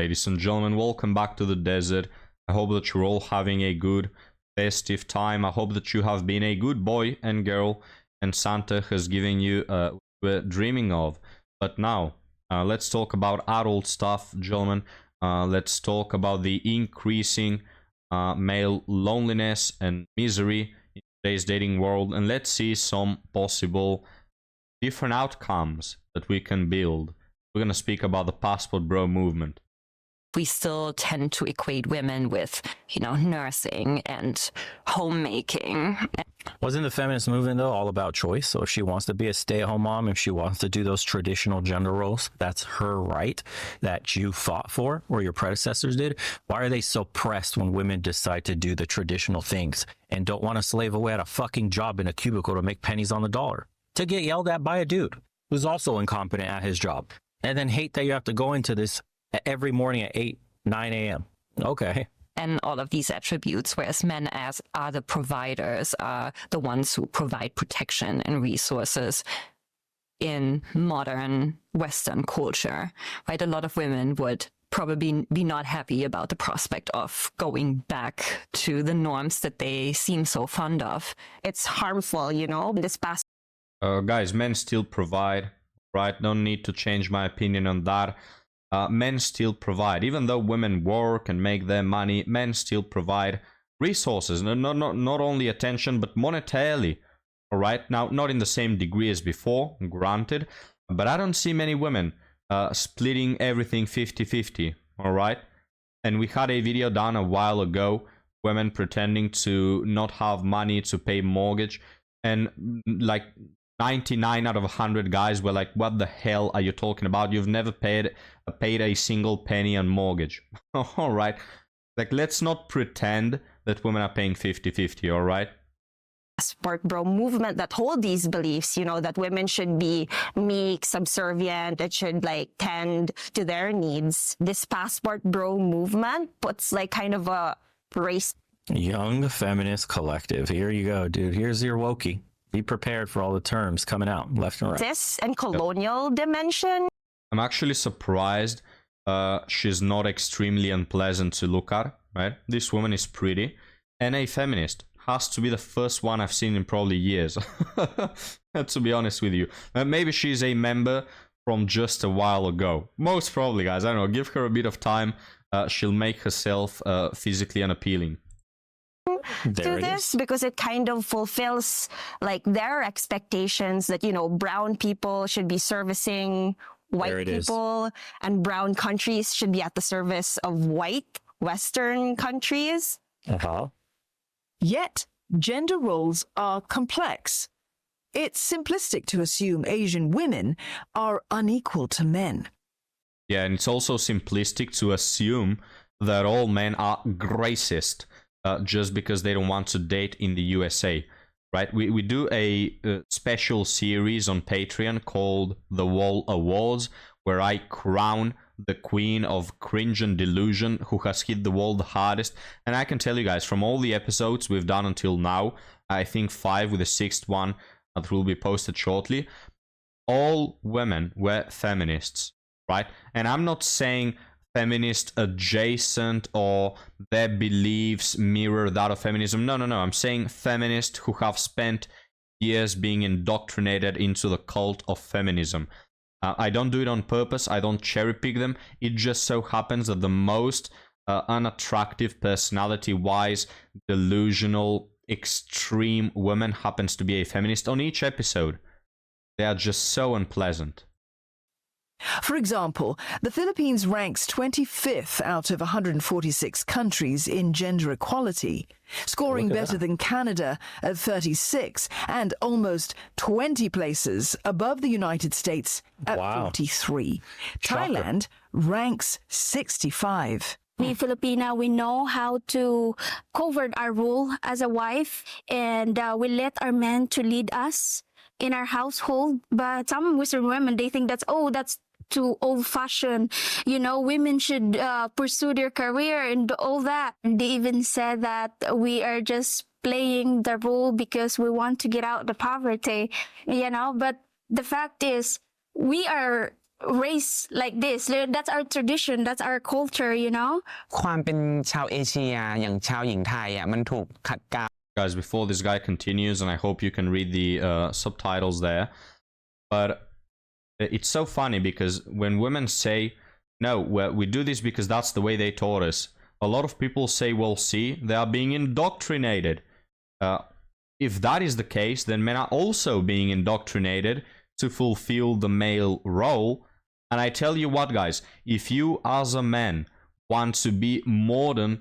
Ladies and gentlemen, welcome back to the desert. I hope that you're all having a good festive time. I hope that you have been a good boy and girl and Santa has given you what we're dreaming of. But now, let's talk about adult stuff, gentlemen. Let's talk about the increasing male loneliness and misery in today's dating world, and let's see some possible different outcomes that we can build. We're going to speak about the passport bro movement. We still tend to equate women with, nursing and homemaking. Wasn't the feminist movement, though, all about choice? So if she wants to be a stay-at-home mom, if she wants to do those traditional gender roles, that's her right that you fought for or your predecessors did. Why are they so pressed when women decide to do the traditional things and don't want to slave away at a fucking job in a cubicle to make pennies on the dollar? To get yelled at by a dude who's also incompetent at his job. And then hate that you have to go into this every morning at 8, 9 a.m. Okay. And all of these attributes, whereas men are the providers, are the ones who provide protection and resources in modern Western culture, right? A lot of women would probably be not happy about the prospect of going back to the norms that they seem so fond of. It's harmful, this past. Guys, men still provide, right? Don't need to change my opinion on that. Men still provide, even though women work and make their money. Men still provide resources, not only attention, but monetarily. All right, now not in the same degree as before, granted, but I don't see many women splitting everything 50-50. All right, and we had a video done a while ago, women pretending to not have money to pay mortgage, and like 99 out of 100 guys were like, what the hell are you talking about? You've never paid a single penny on mortgage. All right. Like, let's not pretend that women are paying 50-50, all right? Passport bro movement that hold these beliefs, that women should be meek, subservient, that should tend to their needs. This passport bro movement puts kind of a race. Young feminist collective. Here you go, dude. Here's your wokey. Be prepared for all the terms coming out left and right. This and colonial dimension. I'm actually surprised she's not extremely unpleasant to look at, right? This woman is pretty and a feminist. Has to be the first one I've seen in probably years, to be honest with you. Maybe she's a member from just a while ago. Most probably, guys. I don't know. Give her a bit of time. She'll make herself physically unappealing. To this because it kind of fulfills their expectations that brown people should be servicing white people and brown countries should be at the service of white Western countries. Yet gender roles are complex. It's simplistic to assume Asian women are unequal to men. Yeah, and it's also simplistic to assume that all men are racist. Just because they don't want to date in the USA, right? We do a special series on Patreon called The Wall Awards, where I crown the queen of cringe and delusion who has hit the wall the hardest. And I can tell you guys, from all the episodes we've done until now, I think 5 with the 6th one that will be posted shortly, all women were feminists, right? And I'm not saying feminist adjacent or their beliefs mirror that of feminism. No. I'm saying feminists who have spent years being indoctrinated into the cult of feminism. I don't do it on purpose. I don't cherry pick them. It just so happens that the most unattractive, personality-wise, delusional, extreme woman happens to be a feminist on each episode. They are just so unpleasant. For example, the Philippines ranks 25th out of 146 countries in gender equality, scoring better than Canada at 36 and almost 20 places above the United States at 43. Thailand ranks 65. We Filipina, we know how to cover our role as a wife, and we let our men to lead us in our household. But some Western women, they think that's too old-fashioned. Women should pursue their career and all that. And they even said that we are just playing the role because we want to get out the poverty, But the fact is, we are race like this. That's our tradition. That's our culture, you know. ความเป็นชาวเอเชียอย่างชาวหญิงไทยอ่ะมันถูกขัดเกลา Guys, before this guy continues, and I hope you can read the subtitles there, but it's so funny because when women say, no, we do this because that's the way they taught us, a lot of people say, well, see, they are being indoctrinated. If that is the case, then men are also being indoctrinated to fulfill the male role. And I tell you what, guys, if you as a man want to be modern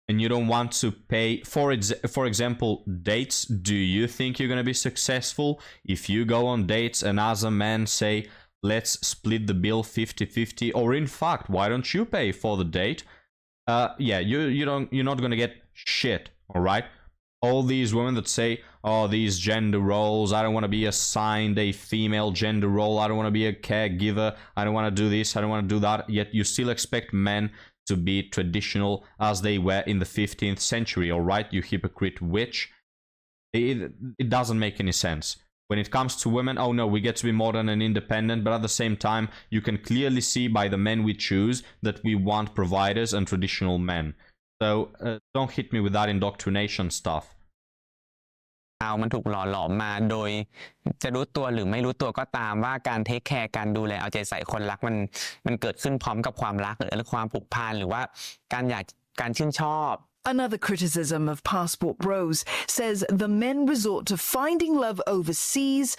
and you don't want to pay, for example, dates, do you think you're going to be successful if you go on dates and as a man say, let's split the bill 50-50, or in fact, why don't you pay for the date? Yeah, you're not going to get shit, all right? All these women that say, oh, these gender roles, I don't want to be assigned a female gender role, I don't want to be a caregiver, I don't want to do this, I don't want to do that, yet you still expect men to be traditional as they were in the 15th century, all right, you hypocrite witch. It doesn't make any sense. When it comes to women, oh no, we get to be modern and independent, but at the same time, you can clearly see by the men we choose that we want providers and traditional men. So don't hit me with that indoctrination stuff. มันถูกหล่อหลอมมาโดยจะรู้ตัวหรือไม่รู้ตัวก็ตามว่าการเทคแคร์การดูแลเอาใจใส่คนรักมันเกิดขึ้นพร้อมกับความรักหรือความผูกพันหรือว่าการชื่นชอบ Another criticism of passport bros says the men resort to finding love overseas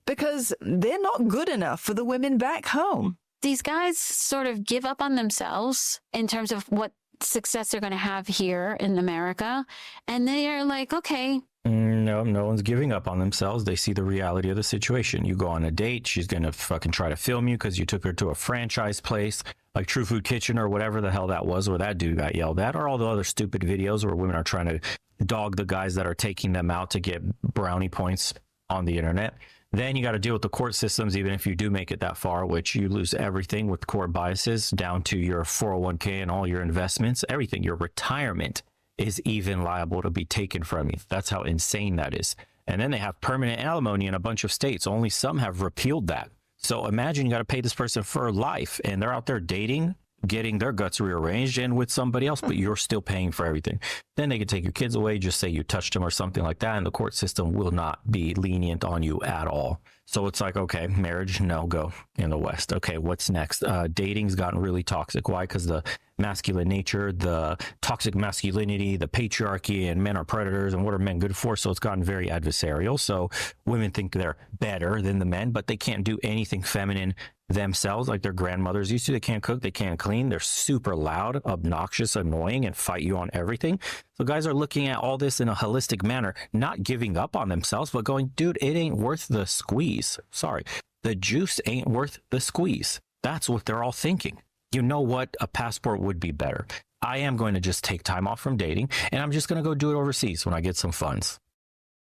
because they're not good enough for the women back home. These guys sort of give up on themselves in terms of what success they're going to have here in America. And they are like, okay. No one's giving up on themselves. They see the reality of the situation. You go on a date, she's going to fucking try to film you because you took her to a franchise place like True Food Kitchen or whatever the hell that was where that dude got yelled at, or all the other stupid videos where women are trying to dog the guys that are taking them out to get brownie points on the internet. Then you got to deal with the court systems, even if you do make it that far, which you lose everything with court biases down to your 401k and all your investments, everything, your retirement is even liable to be taken from you. That's how insane that is. And then they have permanent alimony in a bunch of states. Only some have repealed that. So imagine you got to pay this person for life and they're out there dating, getting their guts rearranged and with somebody else, but you're still paying for everything. Then they can take your kids away, just say you touched them or something like that, and the court system will not be lenient on you at all. So it's like, okay, marriage, no go in the West. Okay, what's next? Dating's gotten really toxic. Why? Because the masculine nature, the toxic masculinity, the patriarchy, and men are predators, and what are men good for? So it's gotten very adversarial. So women think they're better than the men, but they can't do anything feminine themselves like their grandmothers used to. They can't cook, they can't clean, they're super loud, obnoxious, annoying, and fight you on everything. So guys are looking at all this in a holistic manner, not giving up on themselves, but going, dude, it ain't worth the squeeze. Sorry, the juice ain't worth the squeeze. That's what they're all thinking. You know what? A passport would be better. I am going to just take time off from dating, and I'm just going to go do it overseas when I get some funds.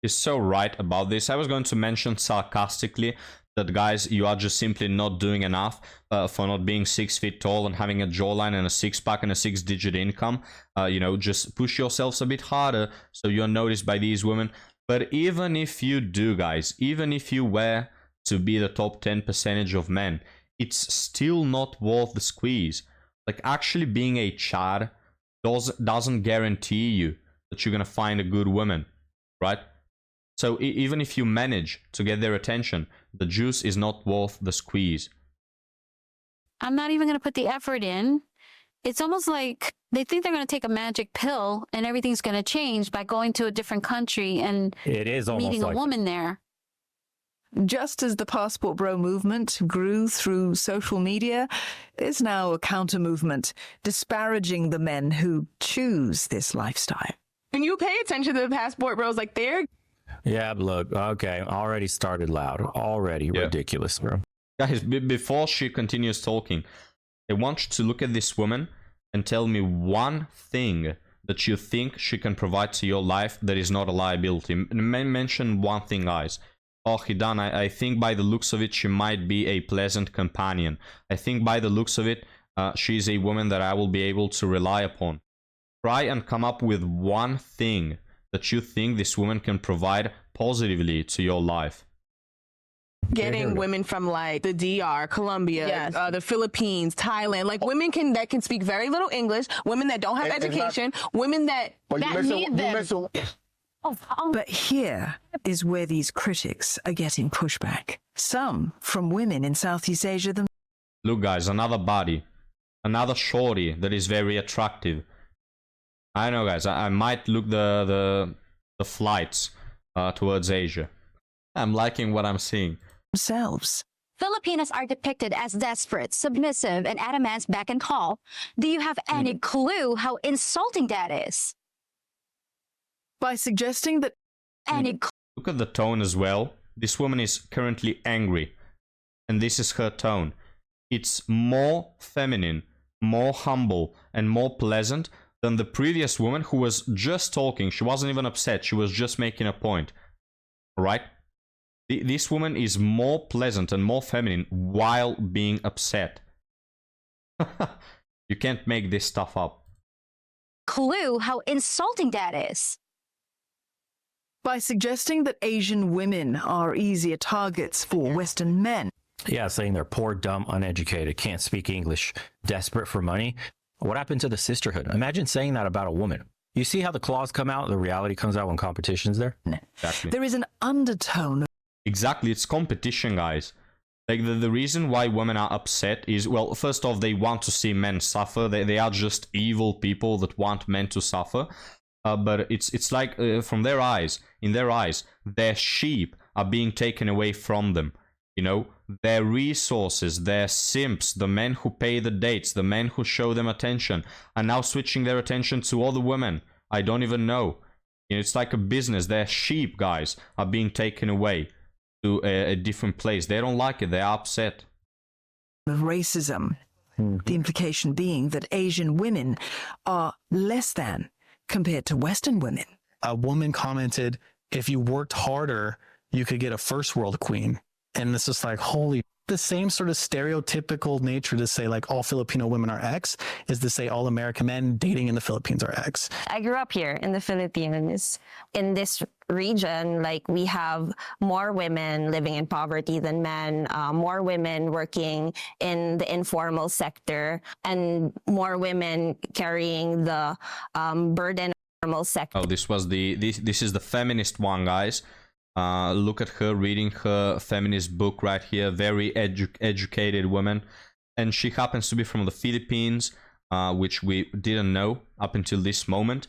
He's so right about this. I was going to mention sarcastically that, guys, you are just simply not doing enough for not being 6 feet tall and having a jawline and a six-pack and a 6-digit income. Just push yourselves a bit harder so you're noticed by these women. But even if you do, guys, even if you were to be the top 10% of men, it's still not worth the squeeze. Like, actually being a Chad doesn't guarantee you that you're going to find a good woman, right? So even if you manage to get their attention, the juice is not worth the squeeze. I'm not even going to put the effort in. It's almost like they think they're going to take a magic pill and everything's going to change by going to a different country and it is meeting like a woman there. Just as the passport bro movement grew through social media, there's now a counter movement disparaging the men who choose this lifestyle. And you pay attention to the passport bros, like they're... Yeah, look, okay, already started loud. Already ridiculous, bro. Guys, before she continues talking, I want you to look at this woman and tell me one thing that you think she can provide to your life that is not a liability. Mention one thing, guys. Oh, Hidan, I think by the looks of it, she might be a pleasant companion. I think by the looks of it, she's a woman that I will be able to rely upon. Try and come up with one thing that you think this woman can provide positively to your life. getting women from like the DR, Colombia, the Philippines, Thailand, like women that can speak very little English, women that don't have education, women that need them. But here is where these critics are getting pushback. Some from women in Southeast Asia themselves. Look, guys, another body, another shorty that is very attractive. I know, guys, I might look the flights towards Asia. I'm liking what I'm seeing. Filipinos are depicted as desperate, submissive, and at a man's beck and call. Do you have any clue how insulting that is? By suggesting that Look at the tone as well. This woman is currently angry, and this is her tone. It's more feminine, more humble, and more pleasant than the previous woman who was just talking. She wasn't even upset. She was just making a point. All right? This woman is more pleasant and more feminine while being upset. You can't make this stuff up. Clue how insulting that is. By suggesting that Asian women are easier targets for Western men. Yeah, saying they're poor, dumb, uneducated, can't speak English, desperate for money. What happened to the sisterhood? Imagine saying that about a woman. You see how the claws come out, the reality comes out when competition's there? Exactly. There is an undertone. Exactly, it's competition, guys. Like, the reason why women are upset is, well, first off, they want to see men suffer. They are just evil people that want men to suffer. But it's like, from their eyes, in their eyes, their sheep are being taken away from them. You know, their resources, their simps, the men who pay the dates, the men who show them attention, are now switching their attention to other women. I don't even know. You know, it's like a business. Their sheep, guys, are being taken away to a different place. They don't like it. They are upset. Of racism. The implication being that Asian women are less than compared to Western women. A woman commented, if you worked harder, you could get a first world queen. And it's just like, holy, the same sort of stereotypical nature to say like all Filipino women are X is to say all American men dating in the Philippines are X. I grew up here in the Philippines. In this region, like we have more women living in poverty than men, more women working in the informal sector, and more women carrying the burden of the formal sector. Oh, this is the feminist one, guys. Look at her reading her feminist book right here. Very educated woman, and she happens to be from the Philippines, which we didn't know up until this moment.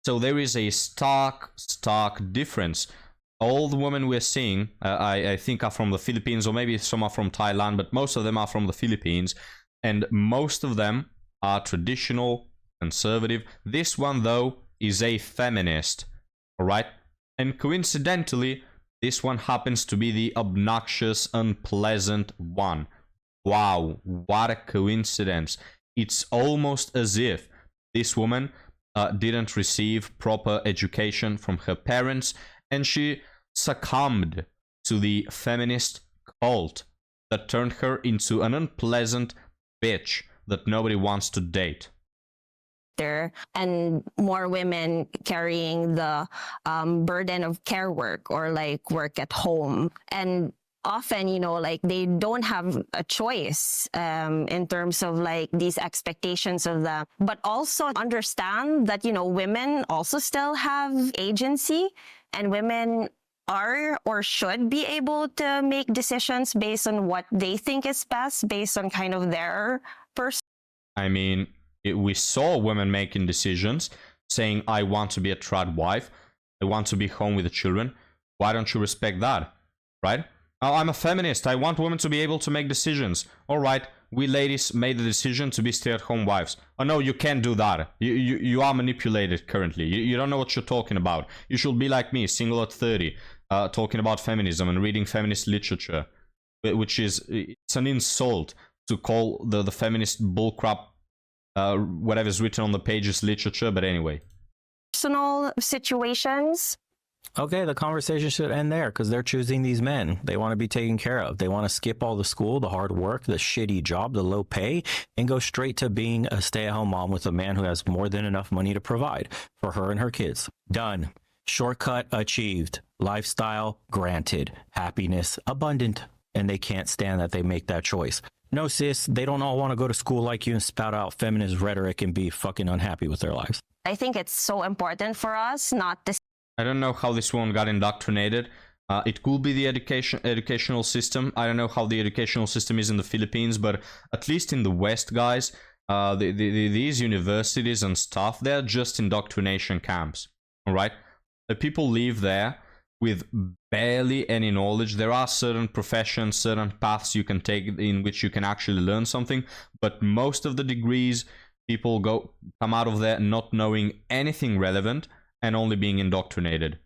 So there is a stark difference. All the women we're seeing, I think, are from the Philippines, or maybe some are from Thailand, but most of them are from the Philippines, and most of them are traditional, conservative. This one, though, is a feminist, all right? And coincidentally, this one happens to be the obnoxious, unpleasant one. Wow, what a coincidence. It's almost as if this woman didn't receive proper education from her parents, and she succumbed to the feminist cult that turned her into an unpleasant bitch that nobody wants to date. And more women carrying the burden of care work or like work at home. And often, you know, like they don't have a choice in terms of like these expectations of them, but also understand that, you know, women also still have agency, and women are or should be able to make decisions based on what they think is best, based on kind of their personal. I mean, we saw women making decisions saying, I want to be a trad wife, I want to be home with the children. Why don't you respect that, right? Oh, I'm a feminist, I want women to be able to make decisions. All right, we ladies made the decision to be stay-at-home wives. Oh no, you can't do that. You are manipulated currently. You don't know what you're talking about. You should be like me, single at 30, talking about feminism and reading feminist literature, which is, it's an insult to call the feminist bullcrap whatever's written on the pages literature, but anyway. Personal situations. Okay, the conversation should end there because they're choosing these men. They want to be taken care of. They want to skip all the school, the hard work, the shitty job, the low pay, and go straight to being a stay-at-home mom with a man who has more than enough money to provide for her and her kids. Done. Shortcut achieved. Lifestyle granted. Happiness abundant. and they can't stand that they make that choice. No, sis, they don't all want to go to school like you and spout out feminist rhetoric and be fucking unhappy with their lives. I think it's so important for us not to... I don't know how this woman got indoctrinated. It could be the educational system. I don't know how the educational system is in the Philippines, but at least in the West, guys, these universities and stuff, they're just indoctrination camps, all right? The people live there with barely any knowledge. There are certain professions, certain paths you can take in which you can actually learn something, but most of the degrees, people come out of there not knowing anything relevant and only being indoctrinated.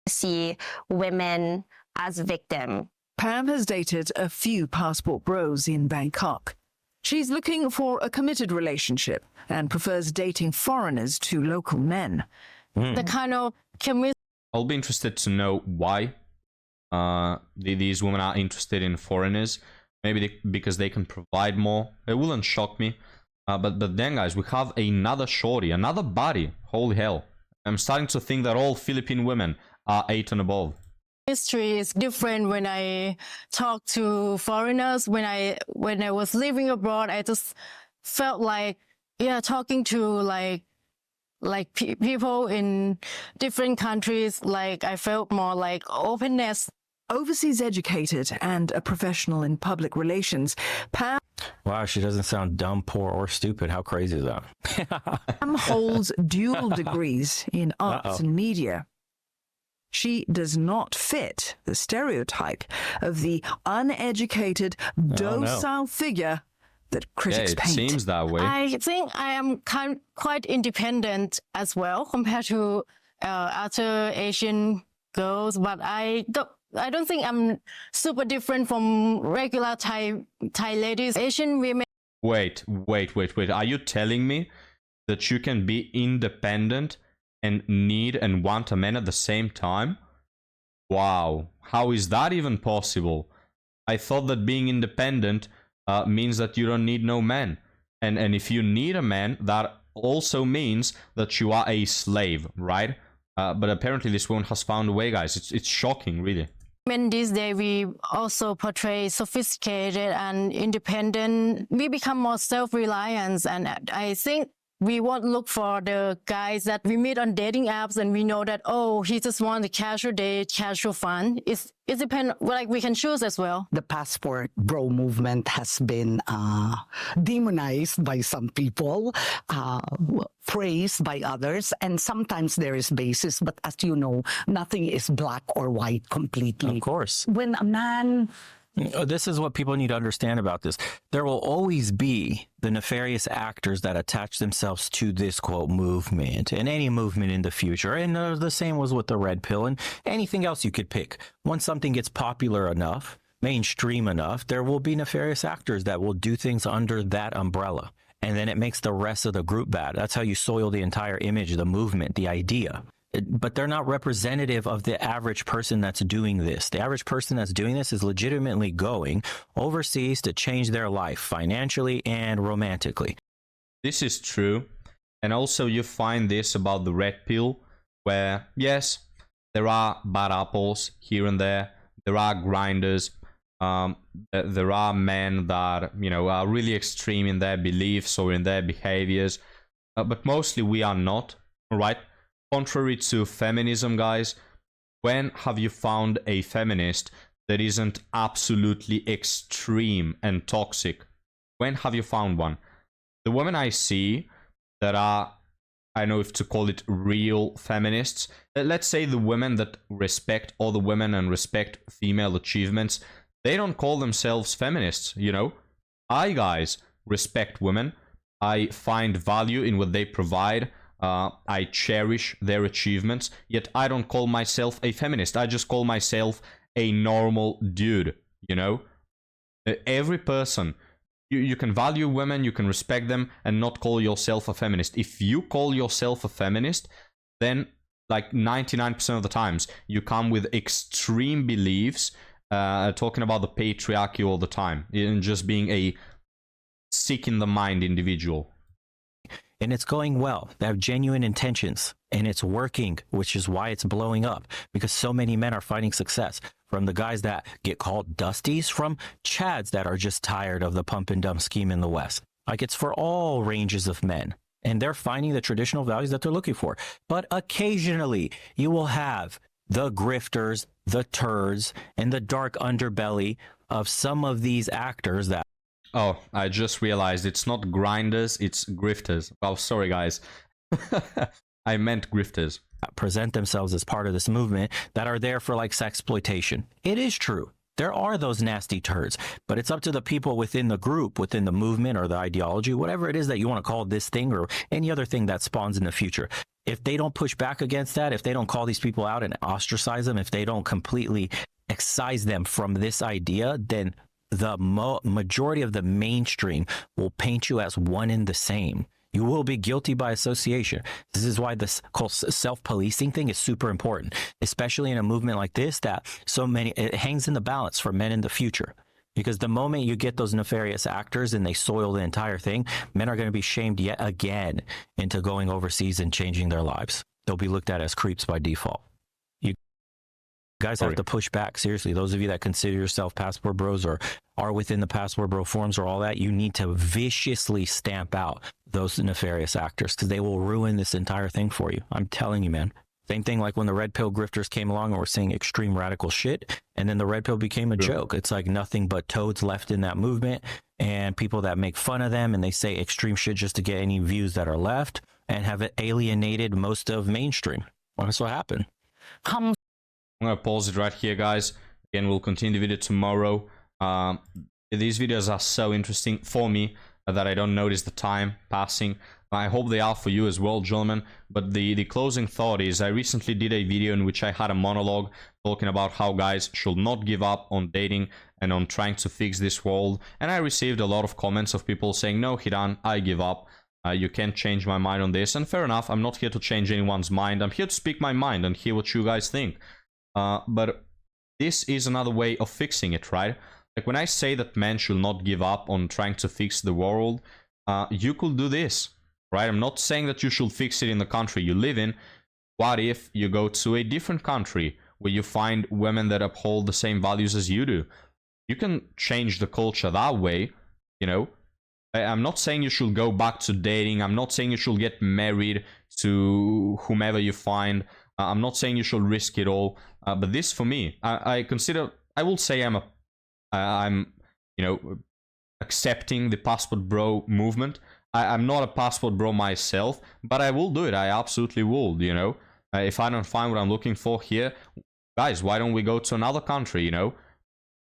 See women as victim. Pam has dated a few passport bros in Bangkok. She's looking for a committed relationship and prefers dating foreigners to local men. The kind of I'll be interested to know why these women are interested in foreigners. Maybe because they can provide more. It wouldn't shock me. But then, guys, we have another shorty, another body. Holy hell. I'm starting to think that all Philippine women are 8 and above. history is different when I talk to foreigners. When I was living abroad, I just felt like, yeah, talking to people in different countries, like I felt more like openness. Overseas educated and a professional in public relations, Pam... Wow, she doesn't sound dumb, poor, or stupid. How crazy is that? Pam holds dual degrees in arts and media. She does not fit the stereotype of the uneducated, docile figure that critics paint. It seems that way. I think I am quite independent as well compared to other Asian girls, but I don't think I'm super different from regular Thai ladies. Asian women. Wait. Are you telling me that you can be independent and need and want a man at the same time? Wow. How is that even possible? I thought that being independent means that you don't need no man. And if you need a man, that also means that you are a slave, right? But apparently this woman has found a way, guys. It's shocking, really. Men these days, we also portray sophisticated and independent. We become more self-reliant, and I think we won't look for the guys that we meet on dating apps and we know that, oh, he just wants a casual date, casual fun. It depends, like we can choose as well. The passport bro movement has been demonized by some people, praised by others, and sometimes there is basis, but as you know, nothing is black or white completely. Of course. When a man... This is what people need to understand about this. There will always be the nefarious actors that attach themselves to this, quote, movement, and any movement in the future. And the same was with the red pill and anything else you could pick. Once something gets popular enough, mainstream enough, there will be nefarious actors that will do things under that umbrella. And then it makes the rest of the group bad. That's how you soil the entire image, the movement, the idea. But they're not representative of the average person that's doing this. The average person that's doing this is legitimately going overseas to change their life financially and romantically. This is true. And also you find this about the red pill, where, yes, there are bad apples here and there. There are grinders. There are men that, are really extreme in their beliefs or in their behaviors. But mostly we are not, all right? Contrary to feminism, guys, when have you found a feminist that isn't absolutely extreme and toxic? When have you found one? The women I see that are, I don't know if to call it real feminists, let's say the women that respect other women and respect female achievements, they don't call themselves feminists, I, guys, respect women. I find value in what they provide. I cherish their achievements, yet I don't call myself a feminist. I just call myself a normal dude, Every person, you can value women, you can respect them, and not call yourself a feminist. If you call yourself a feminist, then like 99% of the times, you come with extreme beliefs, talking about the patriarchy all the time, and just being a sick in the mind individual. And it's going well. They have genuine intentions and it's working, which is why it's blowing up, because so many men are finding success. from the guys that get called dusties, from chads that are just tired of the pump and dump scheme in the West. Like, it's for all ranges of men. And they're finding the traditional values that they're looking for. But occasionally, you will have the grifters, the turds, and the dark underbelly of some of these actors that... Oh, I just realized it's not grinders, it's grifters. Oh, sorry, guys. I meant grifters. Present themselves as part of this movement that are there for, like, sexploitation. It is true. There are those nasty turds, but it's up to the people within the group, within the movement or the ideology, whatever it is that you want to call this thing or any other thing that spawns in the future. If they don't push back against that, if they don't call these people out and ostracize them, if they don't completely excise them from this idea, then the majority of the mainstream will paint you as one and the same. You will be guilty by association. This is why this self-policing thing is super important, especially in a movement like this that it hangs in the balance for men in the future. Because the moment you get those nefarious actors and they soil the entire thing, men are going to be shamed yet again into going overseas and changing their lives. They'll be looked at as creeps by default. You guys have to push back. Seriously, those of you that consider yourself passport bros or are within the passport bro forums or all that, you need to viciously stamp out those nefarious actors because they will ruin this entire thing for you. I'm telling you, man. Same thing like when the red pill grifters came along and were saying extreme radical shit, and then the red pill became a joke. It's like nothing but toads left in that movement and people that make fun of them and they say extreme shit just to get any views that are left and have alienated most of mainstream. Well, that's what happened. I'm going to pause it right here, guys. Again, we'll continue the video tomorrow. These videos are so interesting for me that I don't notice the time passing. I hope they are for you as well, gentlemen. But the closing thought is I recently did a video in which I had a monologue talking about how guys should not give up on dating and on trying to fix this world. And I received a lot of comments of people saying, no, Hiran, I give up. You can't change my mind on this. And fair enough, I'm not here to change anyone's mind. I'm here to speak my mind and hear what you guys think. But this is another way of fixing it, right? Like when I say that men should not give up on trying to fix the world, you could do this, right? I'm not saying that you should fix it in the country you live in. What if you go to a different country where you find women that uphold the same values as you do? You can change the culture that way, you know? I'm not saying you should go back to dating. I'm not saying you should get married to whomever you find. I'm not saying you should risk it all. But this, for me, I will say I'm, you know, accepting the passport bro movement. I'm not a passport bro myself, but I will do it. I absolutely will, you know. If I don't find what I'm looking for here, guys, why don't we go to another country, you know?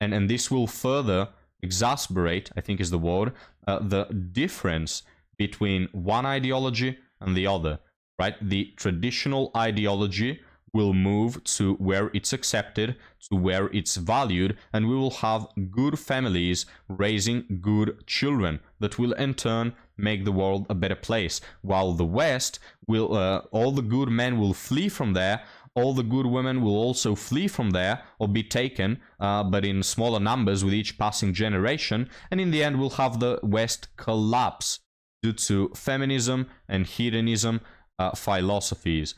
And this will further exacerbate, I think is the word, the difference between one ideology and the other, right? The traditional ideology will move to where it's accepted, to where it's valued, and we will have good families raising good children that will in turn make the world a better place. While the West will, all the good men will flee from there, all the good women will also flee from there or be taken, but in smaller numbers with each passing generation, and in the end we'll have the West collapse due to feminism and hedonism philosophies.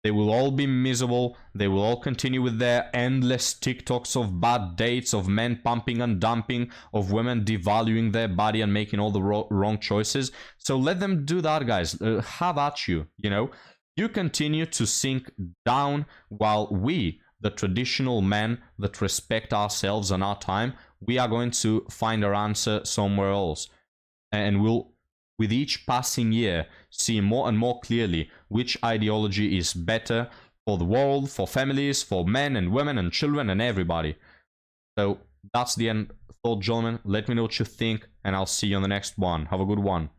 They will all be miserable. They will all continue with their endless TikToks of bad dates, of men pumping and dumping, of women devaluing their body and making all the wrong choices. So let them do that, guys. Have at you, you know. You continue to sink down while we, the traditional men that respect ourselves and our time, we are going to find our answer somewhere else. And we'll, with each passing year, see more and more clearly which ideology is better for the world, for families, for men and women and children and everybody. So that's the end thought, gentlemen. Let me know what you think, and I'll see you on the next one. Have a good one.